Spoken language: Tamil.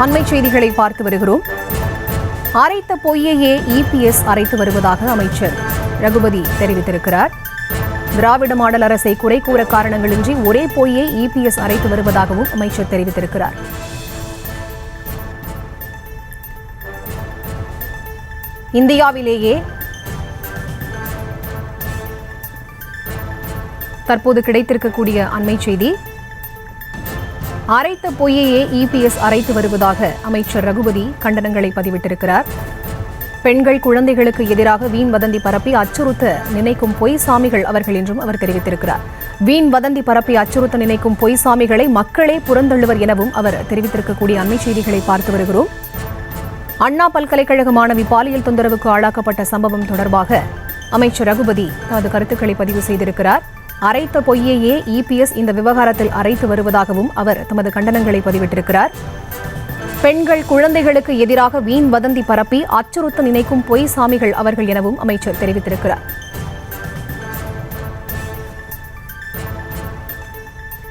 அண்மை செய்திகளை பார்த்து வருகிறோம். அரைத்த பொய்யையே இபிஎஸ் அரைத்து வருவதாக அமைச்சர் ரகுபதி தெரிவித்திருக்கிறார். திராவிட மாடல் அரசை குறை கூற காரணங்களின்றி ஒரே பொய்யை இபிஎஸ் அரைத்து வருவதாகவும் அமைச்சர் தெரிவித்திருக்கிறார். இந்தியாவிலேயே தற்போது கிடைத்திருக்கக்கூடிய அண்மை செய்தி, அரைத்த பொய்யையே இபிஎஸ் அரைத்து வருவதாக அமைச்சர் ரகுபதி கண்டனங்களை பதிவிட்டிருக்கிறார். பெண்கள் குழந்தைகளுக்கு எதிராக வீண் வதந்தி பரப்பி அச்சுறுத்த நினைக்கும் பொய் சாமிகள் அவர்கள் என்றும் அவர் தெரிவித்திருக்கிறார். வீண் வதந்தி பரப்பி அச்சுறுத்த நினைக்கும் பொய் சாமிகளை மக்களே புறந்தள்ளுவர் எனவும் அவர் தெரிவித்திருக்கக்கூடிய அண்மை செய்திகளை பார்த்து வருகிறோம். அண்ணா பல்கலைக்கழக மாணவி பாலியல் தொந்தரவுக்கு ஆளாக்கப்பட்ட சம்பவம் தொடர்பாக அமைச்சர் ரகுபதி தனது கருத்துக்களை பதிவு செய்திருக்கிறார். அரைத்த பொய்யையே இபிஎஸ் இந்த விவகாரத்தில் அரைத்து வருவதாகவும் அவர் தமது கண்டனங்களை பதிவிட்டிருக்கிறார். பெண்கள் குழந்தைகளுக்கு எதிராக வீண் வதந்தி பரப்பி அச்சுறுத்த நினைக்கும் பொய் சாமிகள் அவர்கள் எனவும் அமைச்சர் தெரிவித்திருக்கிறார்.